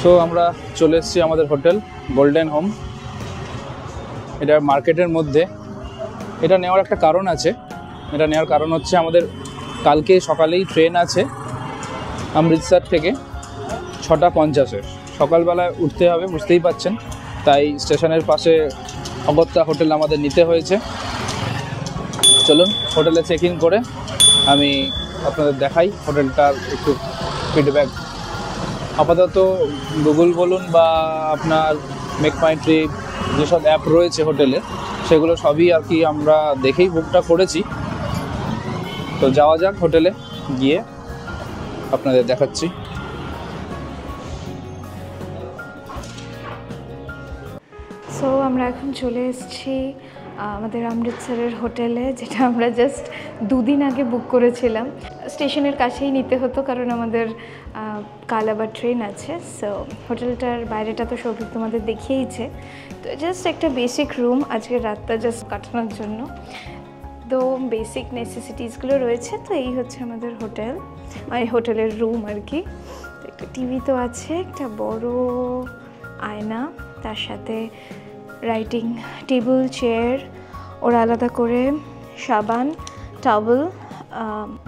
So আমরা চলে এসেছি আমাদের হোটেল গোল্ডেন হোম। এটা মার্কেটের মধ্যে। এটা নেওয়ার একটা কারণ আছে। এটা নেওয়ার কারণ হচ্ছে আমাদের কালকে সকালেই ট্রেন আছে অমৃতসর থেকে 6:50-এর। সকালবেলায় উঠতে হবে, বুঝতেই পাচ্ছেন, তাই স্টেশনের পাশে অগত্যা হোটেল আমাদের নিতে হয়েছে। চলুন হোটেলে চেক ইন করে আমি আপনাদের দেখাই হোটেলটার একটু ফিডব্যাক। আপাতত গুগল বলুন বা আপনার মেক মাই ট্রিপ যেসব অ্যাপ রয়েছে হোটেলে, সেগুলো সবই আর কি আমরা দেখেই বুকটা করেছি। তো যাওয়া যাক, হোটেলে গিয়ে আপনাদের দেখাচ্ছি। সো আমরা এখন চলে এসেছি আমাদের অমৃতসরের হোটেলে, যেটা আমরা জাস্ট 2 দিন আগে বুক করেছিলাম। স্টেশনের কাছেই নিতে হতো কারণ আমাদের কাল আবার ট্রেন আছে। সো হোটেলটার বাইরেটা তো সৌভিক তোমাদের দেখিয়েইছে। তো জাস্ট একটা বেসিক রুম আজকের রাতটা জাস্ট কাটানোর জন্য। তো বেসিক নেসেসিটিসগুলো রয়েছে। তো এই হচ্ছে আমাদের হোটেল, এই হোটেলের রুম আর কি। তো একটা টিভি তো আছে, একটা বড় আয়না, তার সাথে রাইটিং টেবিল, চেয়ার, ওরা আলাদা করে সাবান, টাওয়েল,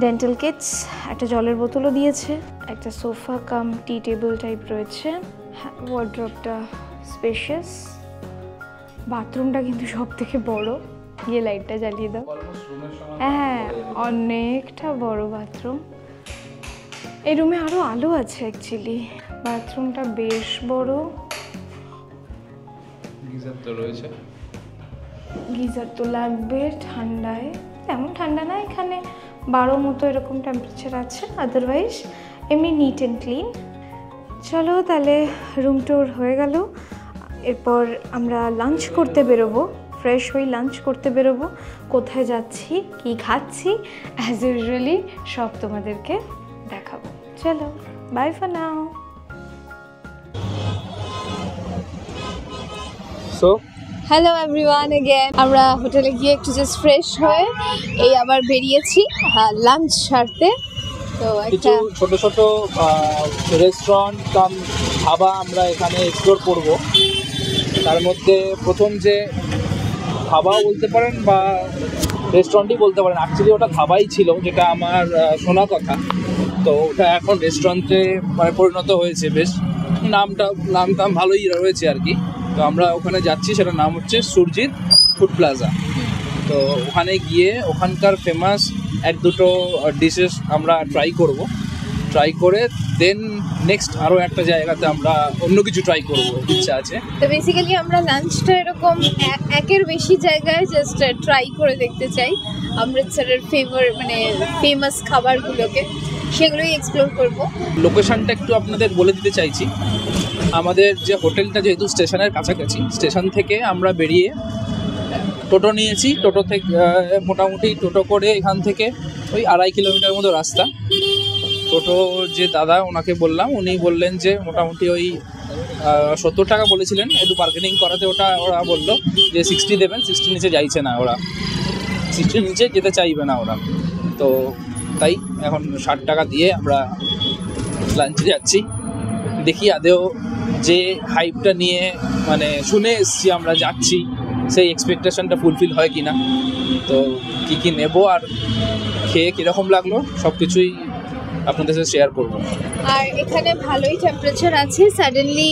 ডেন্টাল কিটস, একটা জলের বোতলও দিয়েছে, একটা সোফা কাম টি টেবিল টাইপ রয়েছে। ওয়ার্ড্রপটা স্পেশিয়াস। বাথরুমটা কিন্তু সব থেকে বড়। গিয়ে লাইটটা জ্বালিয়ে দাও। হ্যাঁ, অনেকটা বড় বাথরুম। এই রুমে আরও আলো আছে অ্যাকচুয়ালি। বাথরুমটা বেশ বড়। গিজার তো রয়েছে। গিজার তো লাগবে ঠান্ডায়, তেমন ঠান্ডা না, এখানে 12 মতো এরকম টেম্পারেচার আছে। আদারওয়াইজ এমনি নিট অ্যান্ড ক্লিন। চলো তাহলে রুম ট্যুর হয়ে গেল। এরপর আমরা লাঞ্চ করতে বেরোবো, ফ্রেশ হয়ে লাঞ্চ করতে বেরোবো। কোথায় যাচ্ছি, কি খাচ্ছি, অ্যাজ ইউজুয়ালি সব তোমাদেরকে দেখাবো। চলো, bye for now. So hello everyone again. আমরা হোটেলে গিয়ে একটু জাস্ট ফ্রেশ হয়ে এই আবার বেরিয়েছি লাঞ্চ সারতে। তো কিছু একটা ছোট ছোট রেস্টুরেন্ট কাম ধাবা আমরা এখানে এক্সপ্লোর করব। তার মধ্যে প্রথম যে ধাবাও বলতে পারেন বা রেস্টুরেন্টই বলতে পারেন, অ্যাকচুয়ালি ওটা ধাবাই ছিল, যেটা আমার শোনা কথা। তো ওটা এখন রেস্টুরেন্টে মানে পরিণত হয়েছে। বেশ নামটা ভালোই রয়েছে আর কি। তো আমরা ওখানে যাচ্ছি, সেটার নাম হচ্ছে সুরজিৎ ফুড প্লাজা। তো ওখানে গিয়ে ওখানকার ফেমাস 1-2 ডিশেস আমরা ট্রাই করে দেন নেক্সট আরও একটা জায়গাতে আমরা অন্য কিছু ট্রাই করবো, ইচ্ছা আছে। তো বেসিক্যালি আমরা লাঞ্চটা এরকম একের বেশি জায়গায় জাস্ট ট্রাই করে দেখতে চাই। অমৃতসরের ফেমাস খাবারগুলোকে, সেগুলোই এক্সপ্লোর করব। লোকেশনটা একটু আপনাদের বলে দিতে চাইছি। আমাদের যে হোটেলটা যেহেতু স্টেশনের কাছাকাছি, স্টেশন থেকে আমরা বেরিয়ে টোটো নিয়েছি। টোটো থেকে মোটামুটি টোটো করে এখান থেকে ওই 2.5 কিলোমিটার মতো রাস্তা। টোটো যে দাদা, ওনাকে বললাম, উনি বললেন যে মোটামুটি ওই 70 টাকা বলেছিলেন। একটু বার্গেনিং করাতে ওরা বললো যে 60 দেবেন। 60 নিচে যাইছে না ওরা, 60 নিচে যেতে চাইবে না ওরা। তো তাই এখন 60 টাকা দিয়ে আমরা লাঞ্চে যাচ্ছি। দেখি আদেও যে হাইপটা নিয়ে মানে শুনে এসছি আমরা যাচ্ছি, সেই এক্সপেকটেশনটা ফুলফিল হয় কি না। তো কী নেব আর খেয়ে কীরকম লাগলো সব কিছুই আপনাদের সাথে শেয়ার করবো। আর এখানে ভালোই টেম্পারেচার আছে। সাডেনলি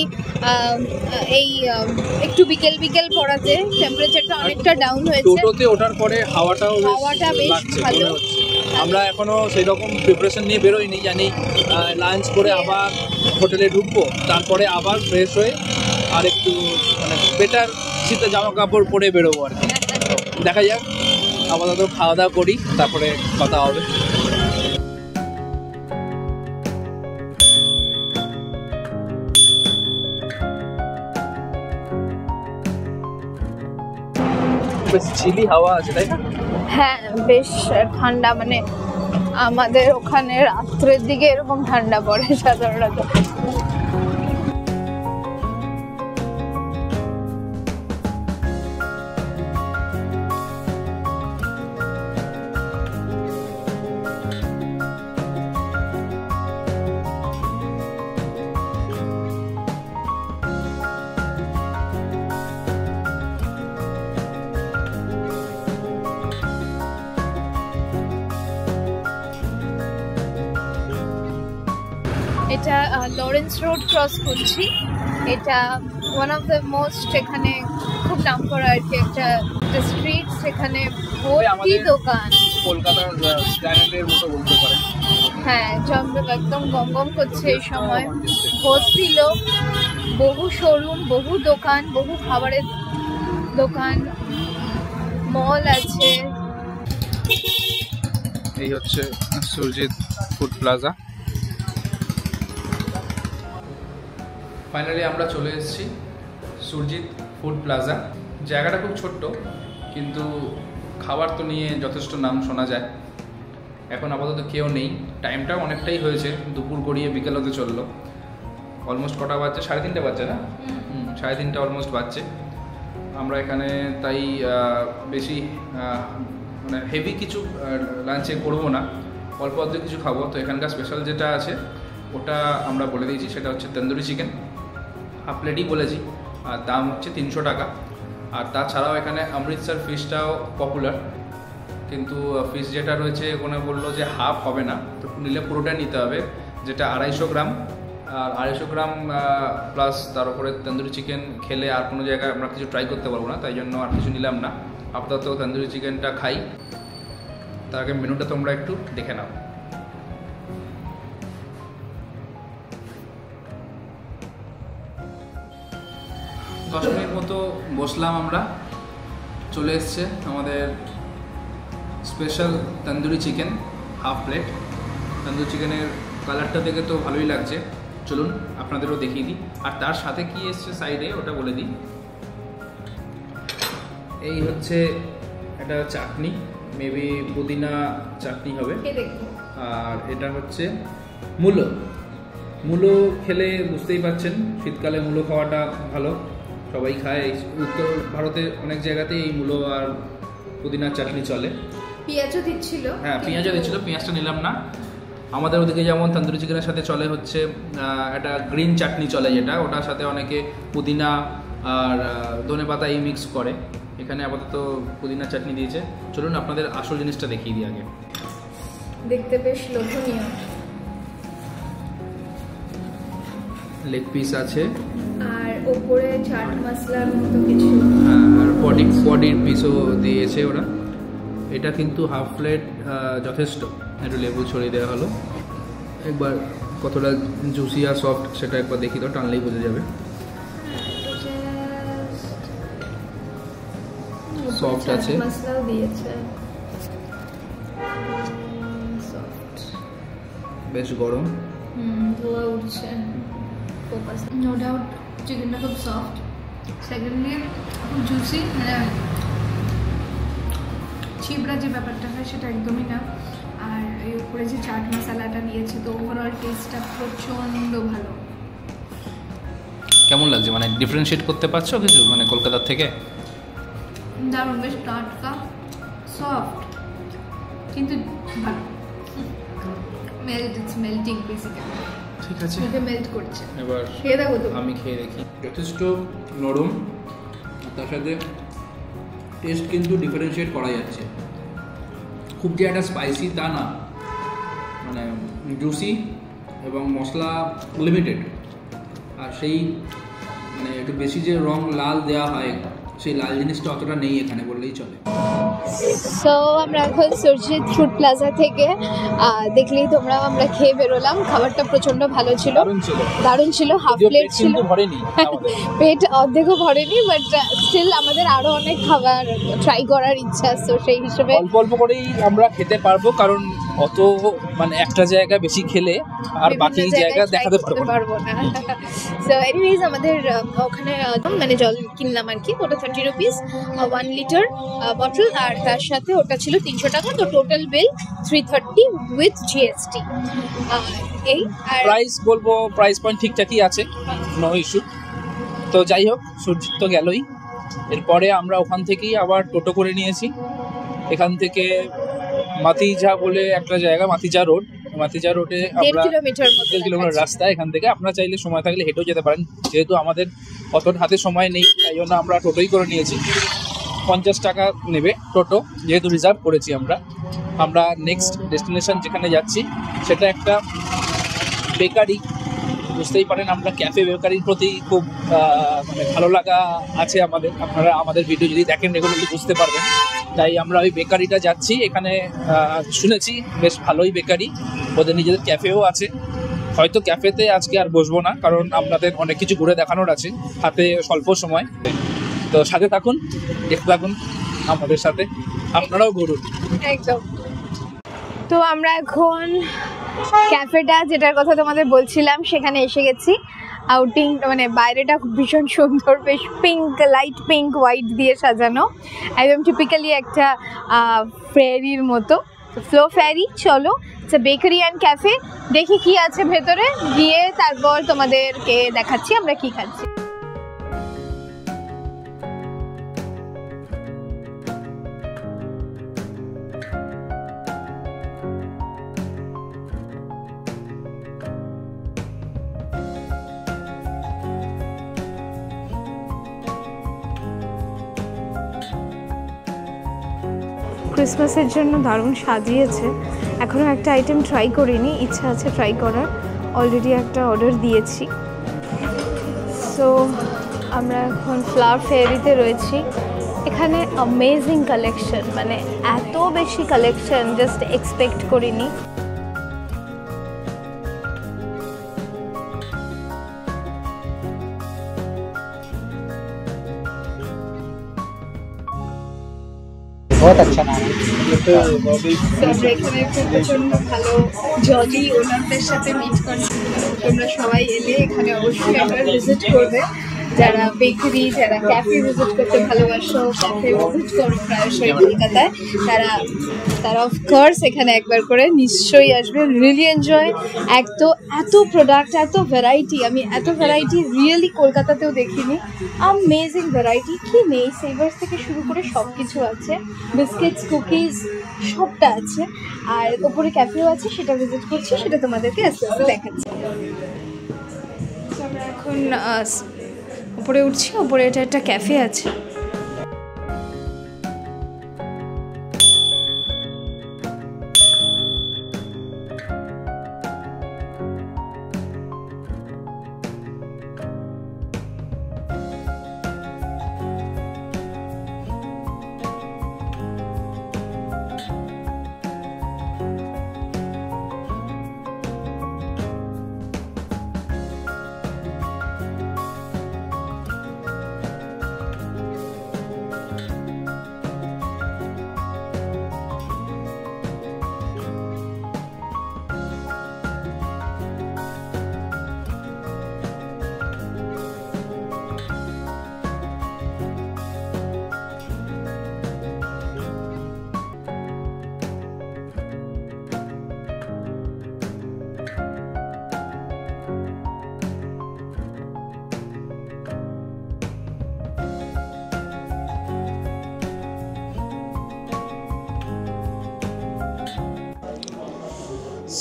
এই একটু বিকেল পড়াতে টেম্পারেচারটা অনেকটা ডাউন হয়েছে। টোটোতে ওঠার পরে হাওয়াটা বেশ ভালো। আমরা এখনো সেই রকম প্রিপারেশন নিয়ে বেরোইনি, জানি লাঞ্চ করে আবার হোটেলে ঢুকবো, তারপরে আবার ফ্রেশ হয়ে আর একটু মানে বেটার শীতে জামা কাপড় পরে বেরোবো আর কি। দেখা যাক, আপাতত খাওয়া দাওয়া করি, তারপরে কথা হবে। বেশ চিলি হাওয়া আছে, তাই না? হ্যাঁ, বেশ ঠান্ডা। মানে আমাদের ওখানে রাত্রের দিকে এরকম ঠান্ডা পড়ে সাধারণত। এটা লরেন্স রোড ক্রস করছি। এটা ওয়ান অফ দ্য মোস্ট, এখানে খুব নাম করা আর কি একটা স্ট্রিট, সেখানে ভর্তি আমাদের দোকান। কলকাতার স্ট্যান্ডার্ডের মতো বলতে পারেন। হ্যাঁ, জমজম একদম গমগম করছে এই সময়, ভর্তি লোক, বহু শোরুম, বহু দোকান, বহু খাবারের দোকান, মল আছে। এই হচ্ছে সুরজিৎ ফুড প্লাজা। ফাইনালি আমরা চলে এসেছি সুরজিৎ ফুড প্লাজা। জায়গাটা খুব ছোট্ট, কিন্তু খাবার তো নিয়ে যথেষ্ট নাম শোনা যায়। এখন আপাতত কেউ নেই, টাইমটাও অনেকটাই হয়েছে, দুপুর গড়িয়ে বিকেল হতে চললো। অলমোস্ট কটা বাজছে? 3:30 বাজছে না? 3:30 অলমোস্ট বাজছে। আমরা এখানে তাই বেশি মানে হেভি কিছু লাঞ্চে করবো না, অল্প অল্প কিছু খাবো। তো এখানকার স্পেশাল যেটা আছে ওটা আমরা বলে দিয়েছি, সেটা হচ্ছে তন্দুরি চিকেন, হাফ প্লেটই বলেছি, আর দাম হচ্ছে 300 টাকা। আর তাছাড়াও এখানে অমৃতসর ফিশটাও পপুলার, কিন্তু ফিশ যেটা রয়েছে ওখানে বললো যে হাফ হবে না, তো নিলে পুরোটা নিতে হবে, যেটা 250 গ্রাম। আর 250 গ্রাম প্লাস তার উপরে তন্দুরি চিকেন খেলে আর কোনো জায়গায় আমরা কিছু ট্রাই করতে পারবো না, তাই জন্য আর কিছু নিলাম না। আপাতত তন্দুরি চিকেনটা খাই, তার আগে মেনুটা তোমরা একটু দেখে নাও। দশ মিনিট মতো বসলাম আমরা, চলে এসছে আমাদের special tandoori chicken half plate. Tandoori চিকেনের কালারটা দেখে তো ভালোই লাগছে, চলুন আপনাদেরও দেখিয়ে দিই। আর তার সাথে কি এসছে সাইডে ওটা বলে দিই। এই হচ্ছে একটা চাটনি, মেবি পুদিনা চাটনি হবে। আর এটা হচ্ছে মূলো। মূলো খেলে বুঝতেই পারছেন শীতকালে মূলো খাওয়াটা ভালো, সবাই খায়। উত্তর ভারতে অনেক জায়গাতেই এই মূলো আর পুদিনার চাটনি চলে। পেঁয়াজও দিচ্ছিল। হ্যাঁ, পেঁয়াজও দিচ্ছিল, পেঁয়াজটা নিলাম না। আমাদের ওদিকে যেমন তন্দুরি চিকেনের সাথে চলে হচ্ছে একটা গ্রিন চাটনি চলে, যেটা ওটার সাথে অনেকে পুদিনা আর ধনেপাতা এই মিক্স করে। এখানে আপাতত পুদিনা চাটনি দিয়েছে। চলুন আপনাদের আসল জিনিসটা দেখিয়ে দিই আগে। দেখতে বেশ লোভনীয়। লেগ পিস আছে, আর ওপরে চাট মশলার মতো কিছু, আর বডির পিসও দিয়েছে ওরা। এটা কিন্তু হাফ প্লেট যথেষ্ট, একটু লেবু ছড়িয়ে দেওয়া হলো। একবার কতটা জুসি আর সফট সেটা একবার দেখি, তো টানলেই বোঝা যাবে। সফট আছে, মশলাও দিয়েছে, বেশ গরম, ধোয়া উঠছে। নো ডাউট চিকেনটা খুব সফট, সেকেন্ডলি খুব জুসি, মানে চিবড়া যে ব্যাপারটা হয় সেটা একদমই না। আর এই উপরে যে চাট মশলাটা দিয়েছে, তো ওভারঅল টেস্টটা প্রচণ্ড ভালো। কেমন লাগছে? মানে ডিফারেন্সিয়েট করতে পারছো কিছু, মানে কলকাতার থেকে? দারুণ, বেশ টাটকা, সফট, কিন্তু ভালো। It's melting basically. ঠিক আছে, এটা মেল্ট করছে। এবার খেয়ে দেখো তো। আমি খেয়ে দেখি। যথেষ্ট নরম, তার সাথে টেস্ট কিন্তু ডিফারেন্সিয়েট করা যাচ্ছে। খুব যে একটা স্পাইসি তা না, মানে জুসি এবং মশলা লিমিটেড। আর সেই মানে একটু বেশি যে রং লাল দেওয়া হয়, সেই লাল জিনিসটা অতটা নেই এখানে বললেই চলে। সো আমরা এখন সুরজিৎ ফুড প্লাজা থেকে দেখলেই তোমরা, আমরা খেয়ে বেরোলাম। খাবারটা প্রচন্ড ভালো ছিল, দারুণ ছিল। হাফ প্লেট ছিল, পেট অর্ধেকও ভরেনি, বাট স্টিল আমাদের আরো অনেক খাবার ট্রাই করার ইচ্ছা। তো সেই হিসেবে অল্প অল্প করেই আমরা খেতে পারবো, কারণ অত মানে একটা জায়গা বেশি খেলে আর বাকি জায়গা দেখাতে পারবো না। সো এনিওয়েজ আমাদের ওখানে মানে জল কিনলাম আর কি, ওটা 30 রুপিস 1 লিটার বটল, আর তার সাথে ওটা ছিল 300 টাকা। তো টোটাল বিল 330 উইথ জিএসটি। এই আর প্রাইস বলবো, প্রাইস পয়েন্ট ঠিকঠাকই আছে, নো ইস্যু। তো যাই হোক, সুরজিৎ তো গেলই। এরপরে আমরা ওখান থেকেই আবার টোটো করে নিয়েছি। এখান থেকে মাতিজা বলে একটা জায়গা, মাতিজা রোডে আমরা 1.5 কিলোমিটার রাস্তা। এখান থেকে আপনারা চাইলে সময় থাকলে হেঁটেও যেতে পারেন, যেহেতু আমাদের অত হাতে সময় নেই, তাই জন্য আমরা টোটোই করে নিয়েছি। 50 টাকা নেবে টোটো, যেহেতু রিজার্ভ করেছি আমরা। নেক্সট ডেস্টিনেশন যেখানে যাচ্ছি সেটা একটা বেকারি বুঝতেই পারেন আমরা ক্যাফে বেকারির প্রতি খুব মানে ভালো লাগা আছে আমাদের। আপনারা আমাদের ভিডিও যদি দেখেন রেগুলারলি বুঝতে পারবেন। তাই আমরা ওই বেকারিটা যাচ্ছি। এখানে শুনেছি বেশ ভালোই বেকারি, ওদের নিজেদের ক্যাফেও আছে। হয়তো ক্যাফেতে আজকে আর বসবো না, কারণ আপনাদের অনেক কিছু ঘুরে দেখানোর আছে, হাতে স্বল্প সময়। তো সাথে থাকুন, দেখতে থাকুন আমাদের সাথে, আপনারাও ঘুরুন। একদম। তো আমরা এখন ক্যাফেটা যেটার কথা তোমাদের বলছিলাম সেখানে এসে গেছি। আউটিং মানে বাইরেটা খুব ভীষণ সুন্দর, বেশ পিঙ্ক, লাইট পিঙ্ক হোয়াইট দিয়ে সাজানো, একদম টিপিক্যালি একটা ফেরির মতো, ফ্লো ফেরি। চলো, it's a bakery and cafe. দেখি কি আছে ভেতরে, গিয়ে তারপর তোমাদেরকে দেখাচ্ছি আমরা কি খাচ্ছি। ক্রিসমাসের জন্য দারুণ সাজিয়েছে। এখনও একটা আইটেম ট্রাই করিনি, ইচ্ছা আছে ট্রাই করার। অলরেডি একটা অর্ডার দিয়েছি। সো আমরা এখন ফ্লাওয়ার ফেয়ারিতে রয়েছি। এখানে অ্যামেজিং কালেকশন, মানে এত বেশি কালেকশন জাস্ট এক্সপেক্ট করিনি। बहुत अच्छा नाम है। এখানে প্রচন্ড ভালো জলি ওনারদের সাথে মিট করছি। তোমরা সবাই এলে এখানে অবশ্যই একবার ভিজিট করবে। যারা বেকারি, যারা ক্যাফে ভিজিট করতে ভালোবাসো, ক্যাফে ভিজিট করো প্রায়শই কলকাতায়, তারা অফকোর্স এখানে একবার করে নিশ্চয়ই আসবে। Really enjoy. এত প্রোডাক্ট, এত ভ্যারাইটি, আমি এত ভ্যারাইটি রিয়েলি কলকাতাতেও দেখিনি। অ্যামেজিং ভ্যারাইটি, কি নেই, সেভার্স থেকে শুরু করে সব কিছু আছে, বিস্কিটস, কুকিজ সবটা আছে। আর ওপরে ক্যাফেও আছে, সেটা ভিজিট করছি, সেটা তোমাদেরকে আস্তে আস্তে দেখাচ্ছি। আমরা এখন উপরে উঠছি। উপরে এটা একটা ক্যাফে আছে।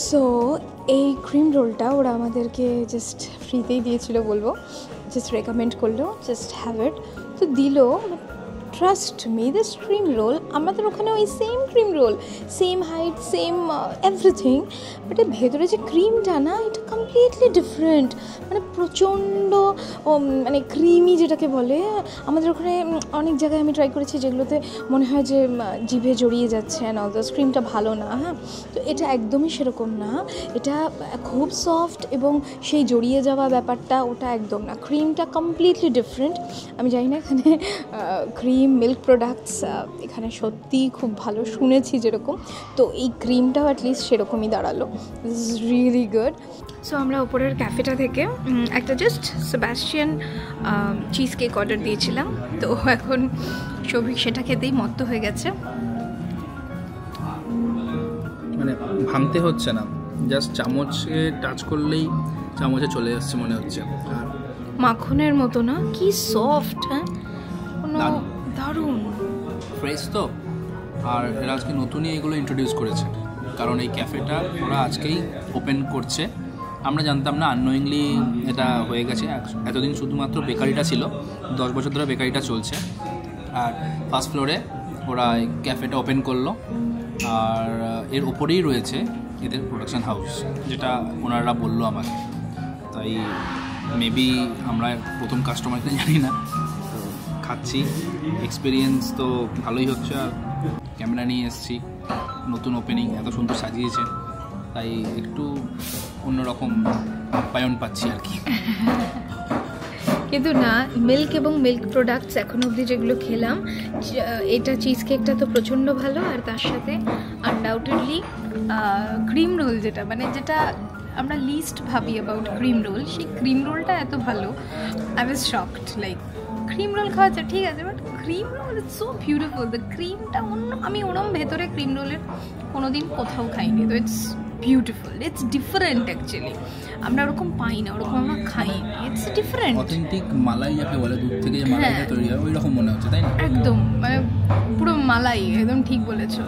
সো এই ক্রিম রোলটা ওরা আমাদেরকে জাস্ট ফ্রিতেই দিয়েছিল বলবো, জাস্ট রেকমেন্ড করলো, জাস্ট হ্যাভ ইট। তো দিল, trust me, this cream roll আমাদের ওখানে ওই same cream roll, same height, same everything, but এর ভেতরে যে ক্রিমটা না, এটা কমপ্লিটলি ডিফারেন্ট, মানে প্রচণ্ড মানে ক্রিমি যেটাকে বলে। আমাদের ওখানে অনেক জায়গায় আমি ট্রাই করেছি যেগুলোতে মনে হয় যে জিভে জড়িয়ে যাচ্ছে, অ্যান্ড অল দ্যাট, ক্রিমটা ভালো না। হ্যাঁ, তো এটা একদমই সেরকম না, এটা খুব সফট এবং সেই জড়িয়ে যাওয়া ব্যাপারটা ওটা একদম না। ক্রিমটা কমপ্লিটলি ডিফারেন্ট। আমি জানি না এখানে ক্রিম, মিল্ক প্রোডাক্টস এখানে সত্যিই খুব ভালো, শুনেছি যেরকম, তো এই ক্রিমটাও অ্যাটলিস্ট সেরকমই দাঁড়ালো। This is really good. So আমরা ওপরের ক্যাফেটা থেকে একটা just Sebastian cheese cake order দিয়েছিলাম। তো এখন সৌভিক সেটা খেতেই মত্ত হয়ে গেছে। মানে ভাঙতে হচ্ছে না, জাস্ট চামচে টাচ করলেই চামচে চলে আসছে মনে হচ্ছে। আর মাখনের মতো না, কি সফট। হ্যাঁ, কোনো দারুণ ফ্রেশ তো। আর এরা আজকে নতুনই এগুলো ইন্ট্রোডিউস করেছে, কারণ এই ক্যাফেটা ওরা আজকেই ওপেন করছে। আমরা জানতাম না, আননোয়িংলি এটা হয়ে গেছে। এতদিন শুধুমাত্র বেকারিটা ছিল, 10 বছর ধরে বেকারিটা চলছে। আর ফার্স্ট ফ্লোরে ওরা এই ক্যাফেটা ওপেন করলো, আর এর ওপরেই রয়েছে এদের প্রোডাকশন হাউস, যেটা ওনারা বললো আমাকে। তো তাই মেবি আমরা প্রথম কাস্টমারকে জানি না, তো খাচ্ছি। এক্সপিরিয়েন্স তো ভালোই হচ্ছে। আর ক্যামেরা নিয়ে এসেছি, নতুন ওপেনিং, এত সুন্দর সাজিয়েছে, তাই একটু অন্যরকম আপ্যায়ন পাচ্ছি আর কি। কিন্তু না, মিল্ক এবং মিল্ক প্রোডাক্টস এখন অবধি যেগুলো খেলাম, এটা চিজ কেকটা তো প্রচণ্ড ভালো, আর তার সাথে আনডাউটেডলি ক্রিম রোল, যেটা আমরা লিস্ট ভাবি অ্যাবাউট ক্রিম রোল, সেই ক্রিম রোলটা এত ভালো। I was shocked, like cream roll খাওয়া ঠিক আছে, but cream roll it's so beautiful. The ক্রিমটা আমি ওরম ভেতরে ক্রিম রোলের কোনোদিন কোথাও খাইনি, তো it's beautiful, it's different actually. আমরা ওরকম পাই না, ওরকম আমরা খাই না, ইটস ডিফারেন্ট। অথেন্টিক মালাই যাকে বলে, দুধ থেকে যে মালাইটা তৈরি হয় ওই রকম মনে হচ্ছে, তাই না? একদম, মানে পুরো মালাই, একদম ঠিক বলেছো।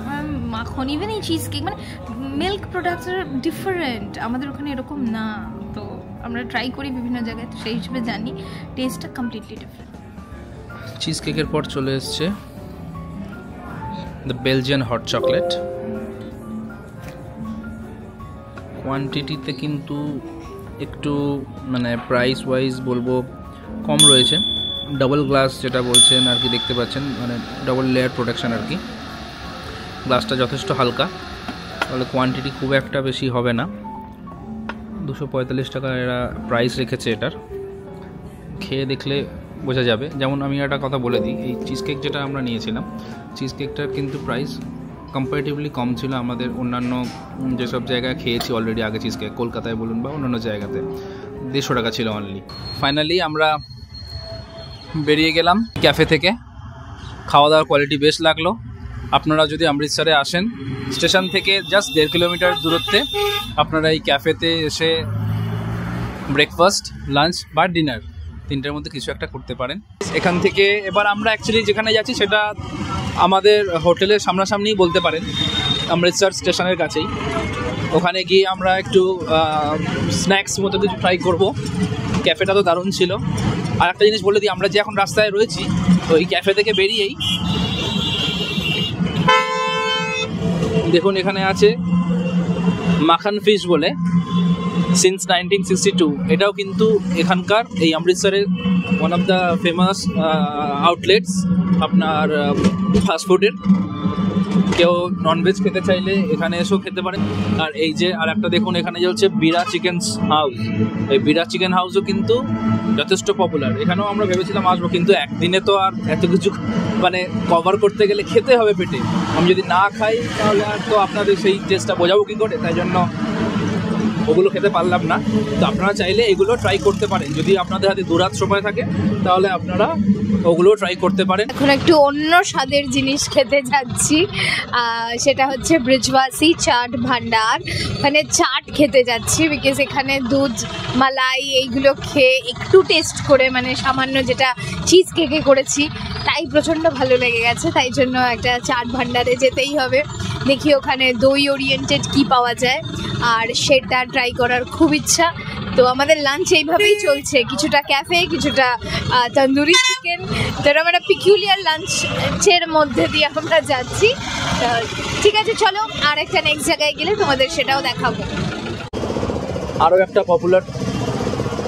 মাখন, ইভেন এই চিজ কেক, মানে মিল্ক প্রোডাক্টস আর ডিফারেন্ট, আমাদের ওখানে এরকম না। তো আমরা ট্রাই করি বিভিন্ন জায়গায়, তো সেই হিসেবে জানি টেস্টটা কমপ্লিটলি ডিফারেন্ট। চিজ কেকের পর চলে এসছে দ্য বেলজিয়ান হট চকলেট। কোয়ান্টিটিতে কিন্তু একটু মানে প্রাইস ওয়াইজ বলবো কম রয়েছে। ডাবল গ্লাস যেটা বলছেন আর কি, দেখতে পাচ্ছেন, মানে ডাবল লেয়ার প্রোটেকশন আর কি। গ্লাসটা যথেষ্ট হালকা, তাহলে কোয়ান্টিটি খুব একটা বেশি হবে না। 245 টাকা এরা প্রাইস রেখেছে এটার। খেয়ে দেখলে বোঝা যাবে। যেমন আমি একটা কথা বলে দিই, এই চিজ কেক যেটা আমরা নিয়েছিলাম, চিজ কেকটার কিন্তু প্রাইস কম্পারেটিভলি কম ছিল আমাদের অন্যান্য যেসব জায়গায় খেয়েছি অলরেডি আগে চিজ কেক, কলকাতায় বলুন বা অন্যান্য জায়গাতে 150 টাকা ছিল অনলি। ফাইনালি আমরা বেরিয়ে গেলাম ক্যাফে থেকে। খাওয়া দাওয়ার কোয়ালিটি বেশ লাগলো। আপনারা যদি অমৃতসরে আসেন, স্টেশন থেকে জাস্ট 1.5 কিলোমিটার দূরত্বে আপনারা এই ক্যাফেতে এসে ব্রেকফাস্ট, লাঞ্চ বা ডিনার, তিনটার মধ্যে কিছু একটা করতে পারেন। এখান থেকে এবার আমরা অ্যাকচুয়ালি যেখানে যাচ্ছি সেটা আমাদের হোটেলের সামনাসামনি বলতে পারেন, অমৃতসর স্টেশনের কাছেই। ওখানে গিয়ে আমরা একটু স্ন্যাক্স মতো কিছু ট্রাই করব। ক্যাফেটা তো দারুণ ছিল। আর একটা জিনিস বলে দিই, আমরা যে এখন রাস্তায় রয়েছি, তো এই ক্যাফে থেকে বেরিয়েই দেখুন এখানে আছে মাখন ফিশ বলে, সিন্স 1962। এটাও কিন্তু এখানকার এই অমৃতসরের one of the famous outlets আপনার ফাস্টফুডের। কেউ ননভেজ খেতে চাইলে এখানে এসেও খেতে পারেন। আর এই যে আর একটা দেখুন, এখানে যে হচ্ছে বিরা চিকেন হাউস, এই বিরা চিকেন হাউসও কিন্তু যথেষ্ট পপুলার। এখানেও আমরা ভেবেছিলাম আসবো, কিন্তু একদিনে তো আর এত কিছু মানে কভার করতে গেলে খেতে হবে পেটে। আমি যদি না খাই তাহলে আর তো আপনাদের সেই টেস্টটা বোঝাবো কী করে, তাই জন্য ওগুলো খেতে পারলাম না। তো আপনারা চাইলে এগুলো ট্রাই করতে পারেন, যদি আপনাদের হাতে দুরাত সময় থাকে তাহলে আপনারা ওগুলো ট্রাই করতে পারেন। এখন একটু অন্য স্বাদের জিনিস খেতে যাচ্ছি, সেটা হচ্ছে ব্রিজবাসী চাট ভান্ডার। ওখানে চাট খেতে যাচ্ছি, বিকজ এখানে দুধ মালাই এইগুলো খেয়ে একটু টেস্ট করে, মানে সামান্য যেটা চিজ কেকে করেছি তাই প্রচণ্ড ভালো লেগে গেছে, তাই জন্য একটা চাট ভান্ডারে যেতেই হবে। দেখি ওখানে দই ওরিয়েন্টেড কি পাওয়া যায়, আর সেটা ট্রাই করার খুব ইচ্ছা। তো আমাদের লাঞ্চ এইভাবেই চলছে, কিছুটা ক্যাফে, কিছুটা তন্দুরি চিকেন। তো আমরা একটা পিকুলিয়ার লাঞ্চের মধ্যে দিয়ে আমরা যাচ্ছি। ঠিক আছে, চলো আর একটা নেক্সট জায়গায় গেলে তোমাদের সেটাও দেখাবো। আরও একটা পপুলার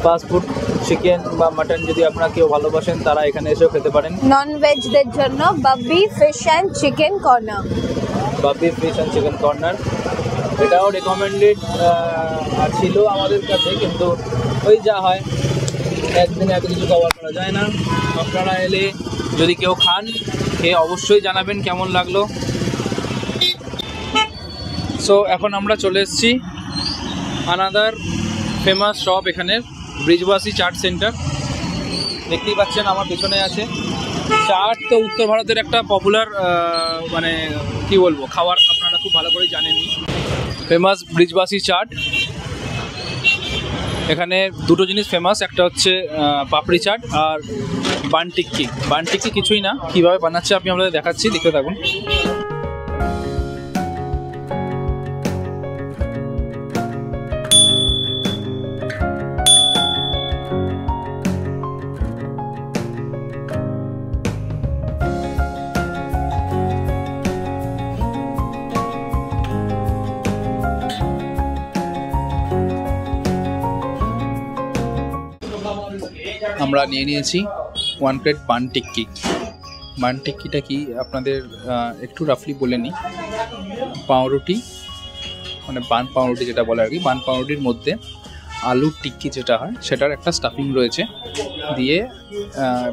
ফাস্টফুড, চিকেন বা মাটন যদি আপনারা কেউ ভালোবাসেন তারা এখানে এসেও খেতে পারেন। ননভেজদের জন্য Babbi fish and chicken corner. Babbi fish and chicken corner, এটাও রেকমেন্ডেড ছিল আমাদের কাছে, কিন্তু ওই যা হয়, একদিনে এত কিছু কভার করা যায় না। আপনারা এলে যদি কেউ খান, খেয়ে অবশ্যই জানাবেন কেমন লাগলো। সো এখন আমরা চলে এসেছি আনাদার ফেমাস শপ, এখানের ব্রিজবাসী চাট সেন্টার। দেখতেই পাচ্ছেন আমার পেছনে আছে। চাট তো উত্তর ভারতের একটা পপুলার মানে কি বলবো খাবার, আপনারা খুব ভালো করে জানেনই। ফেমাস ব্রিজবাসী চাট। এখানে দুটো জিনিস ফেমাস, একটা হচ্ছে পাপড়ি চাট আর বান টিক্কি। বান টিক্কি কিছুই না, কীভাবে বানাচ্ছে আমি আপনাদের দেখাচ্ছি, দেখতে থাকুন। আমরা নিয়ে নিয়েছি 1 প্লেট বান টিক্কি। বান টিক্কিটা কি আপনাদের একটু রাফলি বলে নিই। পাউরুটি, মানে বান পাউরুটি যেটা বলে আর কি, বান পাউরুটির মধ্যে আলুর টিক্কি যেটা হয় সেটার একটা স্টাফিং রয়েছে, দিয়ে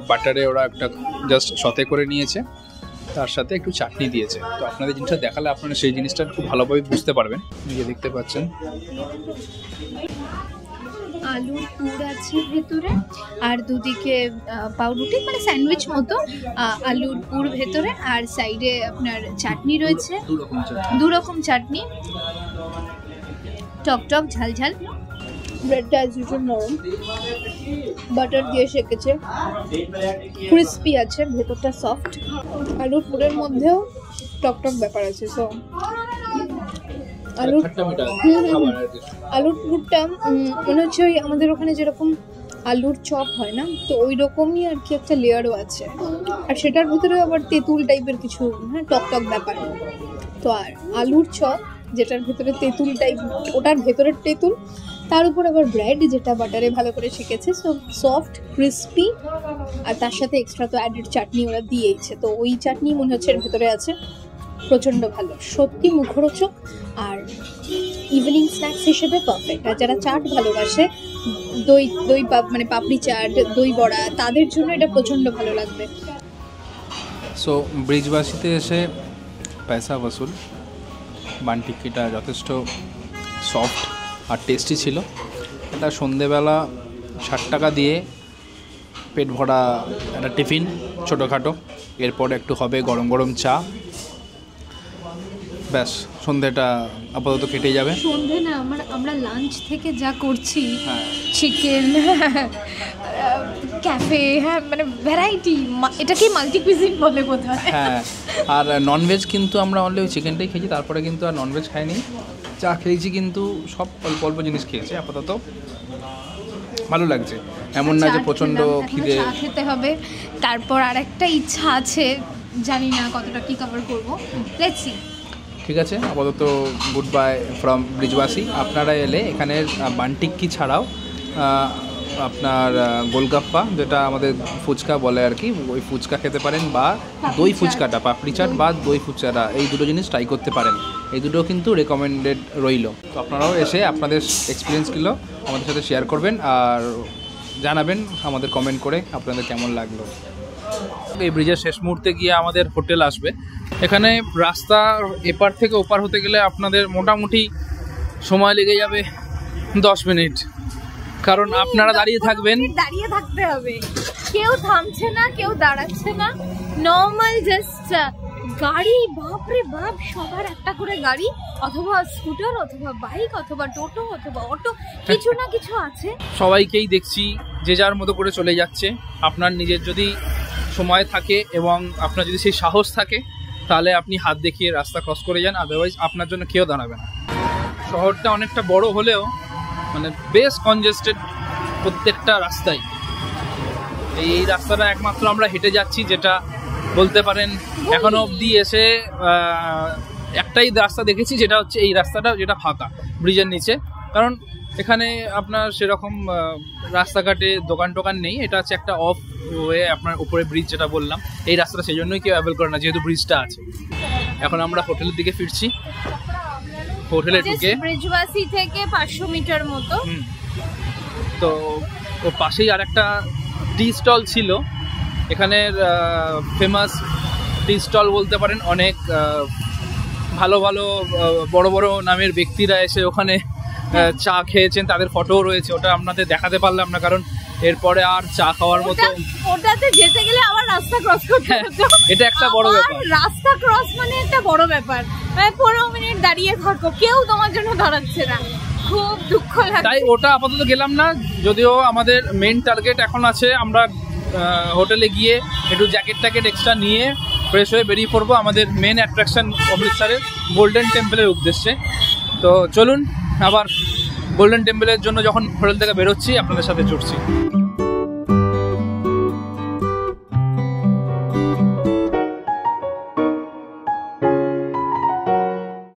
বাটারে ওরা একটা জাস্ট সতে করে নিয়েছে, তার সাথে একটু চাটনি দিয়েছে। তো আপনাদের জিনিসটা দেখালে আপনারা সেই জিনিসটা খুব ভালোভাবে বুঝতে পারবেন। নিজে দেখতে পাচ্ছেন আলুর পুর আছে ভেতরে, আর দুদিকে পাউরুটি, মানে স্যান্ডউইচ মতো আলুর পুর ভেতরে, আর সাইডে আপনার চাটনি রয়েছে, 2 রকম চাটনি, টক টক ঝাল ঝাল। ব্রেডটা অ্যাজ ইউজুয়াল নরম, বাটার দিয়ে সেকেছে, ক্রিস্পি আছে, ভেতরটা সফট। আলুর পুরের মধ্যেও টক টক ব্যাপার আছে। সো আলুর পুরটা মনে হচ্ছে ওই আমাদের ওখানে যেরকম আলুর চপ হয় না, তো ওই রকমই আর কি একটা লেয়ারও আছে, আর সেটার ভিতরে আবার তেঁতুল টাইপের কিছু, হ্যাঁ, টক টক ব্যাপার। তো আর আলুর চপ যেটার ভেতরে তেঁতুল টাইপ, ওটার ভেতরের তেঁতুল, তার উপর আবার ব্রেড যেটা বাটারে ভালো করে শেখেছে, সো সফট ক্রিস্পি, আর তার সাথে এক্সট্রা তো অ্যাডেড চাটনি ওরা দিয়েছে, তো ওই চাটনি মনে হচ্ছে এর ভেতরে আছে। প্রচণ্ড ভালো, সত্যি মুখরোচক, আর ইভিনিং স্ন্যাক্স হিসেবে পারফেক্ট। আর যারা চাট ভালোবাসে, দই দই মানে পাপড়ি চাট, দই বড়া, তাদের জন্য এটা প্রচণ্ড ভালো লাগবে। সো ব্রিজবাসীতে এসে পয়সা বসুল। বান টিক্কিটা যথেষ্ট সফট আর টেস্টি ছিল। এটা সন্ধেবেলা 60 টাকা দিয়ে পেট ভরা একটা টিফিন ছোটোখাটো, এরপর একটু হবে গরম গরম চা, ব্যাস সন্ধেটা আপাতত কেটে যাবে। সন্ধে না, আমরা লাঞ্চ থেকে যা করছি, চিকেন, ক্যাফে, হ্যাঁ, মানে ভ্যারাইটি, এটাকেই মাল্টি কুইজিন বলে বোধহয়। হ্যাঁ, আর ননভেজ কিন্তু আমরা অনলি ওই চিকেনটাই খেয়েছি, তারপরে কিন্তু আর ননভেজ খাইনি। চা খেয়েছি, কিন্তু সব অল্প অল্প জিনিস খেয়েছি। আপাতত ভালো লাগছে, এমন না যে প্রচণ্ড খিদে। চা খেতে হবে, তারপর আর একটা ইচ্ছা আছে, জানি না কতটা কি কভার করবো, লেটস সি। ঠিক আছে, আপাতত গুড বাই ফ্রম ব্রিজবাসী। আপনারা এলে এখানের বান টিক্কি ছাড়াও আপনার গোলগাপ্পা, যেটা আমাদের ফুচকা বলে আর কি, ওই ফুচকা খেতে পারেন, বা দই ফুচকাটা, পাপড়ি চাট বা দই ফুচকাটা, এই দুটো জিনিস ট্রাই করতে পারেন। এই দুটো কিন্তু রেকমেন্ডেড রইল। তো আপনারাও এসে আপনাদের এক্সপিরিয়েন্সগুলো আমাদের সাথে শেয়ার করবেন, আর জানাবেন আমাদের কমেন্ট করে আপনাদের কেমন লাগলো। এই ব্রিজের শেষ মুহূর্তে গিয়ে আমাদের হোটেল আসবে। এখানে রাস্তা এপার থেকে ওপার হতে গেলে আপনাদের মোটামুটি সময় লেগে যাবে 10 মিনিট, কারণ আপনারা দাঁড়িয়ে থাকবেন, দাঁড়িয়ে থাকতে হবে, কেউ থামছে না, কেউ দাঁড়াচ্ছে না, নর্মাল জাস্ট গাড়ি, বাপরে বাপ, সবার একটা করে গাড়ি, অথবা স্কুটার, অথবা বাইক, অথবা টোটো, অথবা অটো, কিছু না কিছু আছে। সবাইকেই দেখছি যে যার মতো করে চলে যাচ্ছে। আপনার নিজের যদি সময় থাকে এবং আপনার যদি সেই সাহস থাকে, তাহলে আপনি হাত দেখিয়ে রাস্তা ক্রস করে যান, আদারওয়াইজ আপনার জন্য কেউ দাঁড়াবে না। শহরটা অনেকটা বড় হলেও মানে বেশ কনজেস্টেড প্রত্যেকটা রাস্তায়। এই রাস্তাটা একমাত্র আমরা হেঁটে যাচ্ছি, যেটা বলতে পারেন এখনো অবধি এসে একটাই রাস্তা দেখেছি, যেটা হচ্ছে এই রাস্তাটা, যেটা ফাঁকা ব্রিজের নিচে। কারণ এখানে আপনার সেরকম রাস্তাঘাটে দোকান টোকান নেই, এটা হচ্ছে একটা অফ ওয়ে, আপনার উপরে ব্রিজ যেটা বললাম, এই রাস্তাটা সেই জন্যই কেউ অ্যাভেল করে না, যেহেতু ব্রিজটা আছে। এখন আমরা হোটেলের দিকে ফিরছি। হোটেলে ঢুকে ব্রিজবাসী থেকে 500 মিটার মতো, তো ওর পাশেই আর একটা টি স্টল ছিল। এখানের ফেমাস টি স্টল বলতে পারেন, অনেক ভালো ভালো বড় বড় নামের ব্যক্তিরা এসে ওখানে চা খেয়েছেন, তাদের ফটোও রয়েছে। ওটা আপনাদের দেখাতে পারলাম না, কারণ এরপরে আর চা খাওয়ার মতো, ওটাতে যেতে গেলে আবার রাস্তা ক্রস করতে হতো। এটা একটা বড় ব্যাপার, রাস্তা ক্রস মানে একটা বড় ব্যাপার, 15 মিনিট দাঁড়িয়ে থাকো, কেউ তোমার জন্য দাঁড়াচ্ছে না, খুব দুঃখ লাগে। তাই ওটা আপাতত গেলাম না, যদিও আমাদের মেইন টার্গেট এখন আছে আমরা হোটেলে গিয়ে একটু জ্যাকেট ট্যাকেট এক্সট্রা নিয়ে ফ্রেশ হয়ে বেরিয়ে পড়বো আমাদের মেন অ্যাট্রাকশন অমৃতসরের গোল্ডেন টেম্পলের উদ্দেশ্যে। তো চলুন, আবার গোল্ডেন টেম্পলের জন্য যখন হোটেল থেকে বেরোচ্ছি আপনাদের সাথে জুড়ছি।